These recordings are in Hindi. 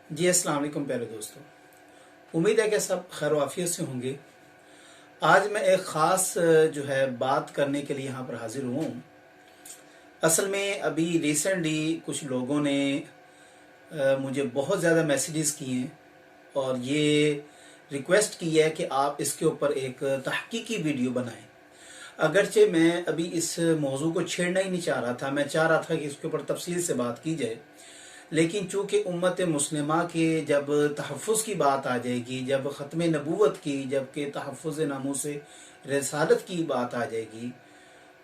जी अस्सलाम वालेकुम प्यारे दोस्तों। उम्मीद है कि सब खैर वाफियत से होंगे। आज मैं एक ख़ास जो है बात करने के लिए यहाँ पर हाजिर हुआ हूँ। असल में अभी रिसेंटली कुछ लोगों ने मुझे बहुत ज़्यादा मैसेजेस किए हैं और ये रिक्वेस्ट की है कि आप इसके ऊपर एक तहकीकी वीडियो बनाएं। अगरचे मैं अभी इस मौजू को छेड़ना ही नहीं चाह रहा था, मैं चाह रहा था कि इसके ऊपर तफसील से बात की जाए, लेकिन चूंकि उम्मत मुस्लिमा के जब तहफ़्फ़ुज़ की बात आ जाएगी, जब ख़त्म नबूवत की, जबकि तहफ़्फ़ुज़ नामूस रिसालत की बात आ जाएगी,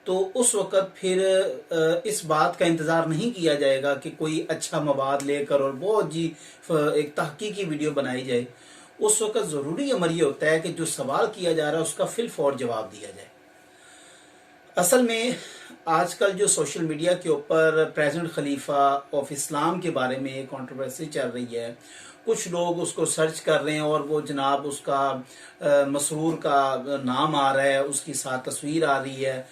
तो उस वक़्त फिर इस बात का इंतज़ार नहीं किया जाएगा कि कोई अच्छा मवाद लेकर और बहुत जी एक तहकीकी वीडियो बनाई जाए। उस वक़्त ज़रूरी अमर ये होता है कि जो सवाल किया जा रहा है उसका फिल फौर जवाब दिया जाए। असल में आजकल जो सोशल मीडिया के ऊपर प्रेजेंट खलीफा ऑफ इस्लाम के बारे में एक कंट्रोवर्सी चल रही है, कुछ लोग उसको सर्च कर रहे हैं और वो जनाब उसका मसरूर का नाम आ रहा है, उसकी साथ तस्वीर आ रही है,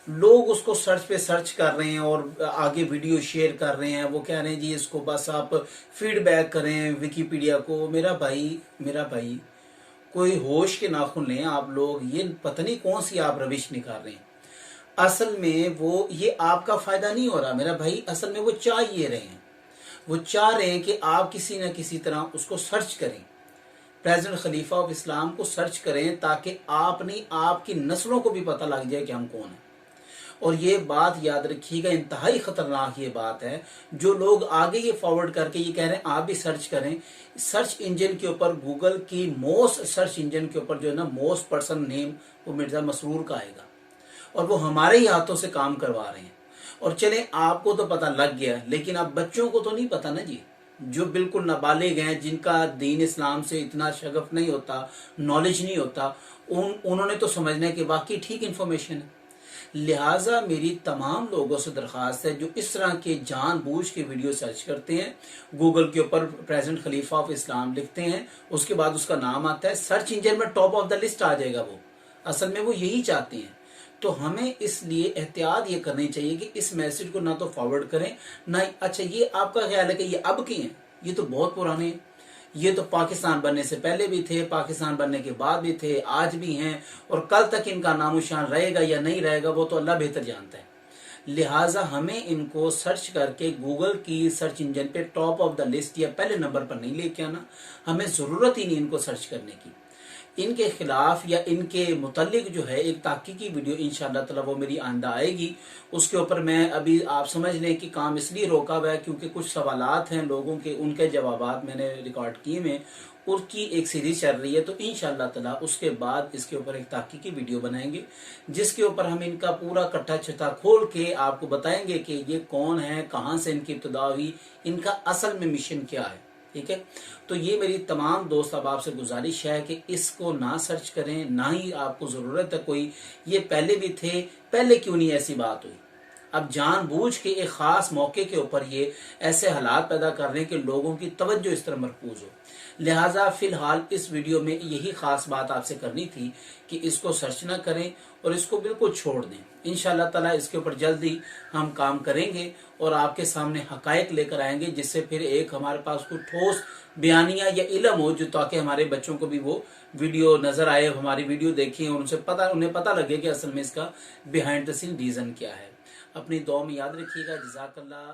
लोग उसको सर्च पे सर्च कर रहे हैं और आगे वीडियो शेयर कर रहे हैं। वो कह रहे हैं जी इसको बस आप फीडबैक करें विकीपीडिया को। मेरा भाई कोई होश के नाखून लें आप लोग, ये पता नहीं कौन सी आप रविश निकाल रहे हैं। असल में वो ये आपका फायदा नहीं हो रहा मेरा भाई। असल में वो चाह ये रहे हैं, वो चाह रहे हैं कि आप किसी न किसी तरह उसको सर्च करें, प्रेजेंट खलीफा ऑफ इस्लाम को सर्च करें, ताकि आप नहीं आपकी नस्लों को भी पता लग जाए कि हम कौन हैं। और ये बात याद रखिएगा, इंतहाई खतरनाक ये बात है। जो लोग आगे ये फॉरवर्ड करके ये कह रहे हैं आप भी सर्च करें, सर्च इंजन के ऊपर, गूगल की मोस्ट सर्च इंजन के ऊपर जो है ना, मोस्ट पर्सन नेम वो मिर्जा मसरूर का आएगा और वो हमारे ही हाथों से काम करवा रहे हैं। और चले आपको तो पता लग गया, लेकिन अब बच्चों को तो नहीं पता ना जी, जो बिल्कुल नाबालिग हैं, जिनका दीन इस्लाम से इतना शगफ नहीं होता, नॉलेज नहीं होता, उन्होंने तो समझना है कि वाकई ठीक इन्फॉर्मेशन है। लिहाजा मेरी तमाम लोगों से दरख्वास्त है जो इस तरह के जानबूझ के वीडियो सर्च करते हैं, गूगल के ऊपर प्रेजेंट खलीफा ऑफ इस्लाम लिखते हैं, उसके बाद उसका नाम आता है, सर्च इंजन में टॉप ऑफ द लिस्ट आ जाएगा। वो असल में वो यही चाहते हैं। तो हमें इसलिए एहतियात ये करनी चाहिए कि इस मैसेज को ना तो फॉरवर्ड करें ना। अच्छा, ये आपका ख्याल है कि ये अब के हैं? ये तो बहुत पुराने हैं। ये तो पाकिस्तान बनने से पहले भी थे, पाकिस्तान बनने के बाद भी थे, आज भी हैं, और कल तक इनका नामोशान रहेगा या नहीं रहेगा वो तो अल्लाह बेहतर जानता है। लिहाजा हमें इनको सर्च करके गूगल की सर्च इंजन पे टॉप ऑफ द लिस्ट या पहले नंबर पर नहीं लेके आना। हमें ज़रूरत ही नहीं इनको सर्च करने की। इनके खिलाफ या इनके मुतल्लिक जो है एक ताकीकी वीडियो इंशाअल्लाह ताला वो मेरी आंदा आएगी। उसके ऊपर मैं अभी आप समझ लें कि काम इसलिए रोका हुआ है क्योंकि कुछ सवालात हैं लोगों के, उनके जवाबात मैंने रिकॉर्ड किए में, उसकी एक सीरीज चल रही है। तो इंशाअल्लाह ताला उसके बाद इसके ऊपर एक ताकीकी वीडियो बनाएंगे जिसके ऊपर हम इनका पूरा कट्टा छटा खोल के आपको बताएंगे कि ये कौन है, कहाँ से इनकी इब्तिदा हुई, इनका असल में मिशन क्या है। ठीक है, तो ये मेरी तमाम दोस्त अब आपसे गुजारिश है कि इसको ना सर्च करें, ना ही आपको ज़रूरत है कोई। ये पहले भी थे, पहले क्यों नहीं ऐसी बात हुई? अब जानबूझ के एक ख़ास मौके के ऊपर ये ऐसे हालात पैदा कर रहे हैं कि लोगों की तवज्जो इस तरह मरकूज हो। लिहाजा फ़िलहाल इस वीडियो में यही ख़ास बात आपसे करनी थी कि इसको सर्च ना करें और इसको बिल्कुल छोड़ दें। इंशाअल्लाह ताला इसके ऊपर जल्दी हम काम करेंगे और आपके सामने हकायक लेकर आएंगे, जिससे फिर एक हमारे पास कोई ठोस बयानिया या इल्म हो, जो ताकि हमारे बच्चों को भी वो वीडियो नज़र आए, हमारी वीडियो देखें और उन्हें पता लगे कि असल में इसका बिहाइंड द सीन रीज़न क्या है। अपनी दुआ में याद रखिएगा। जज़ाकल्लाह।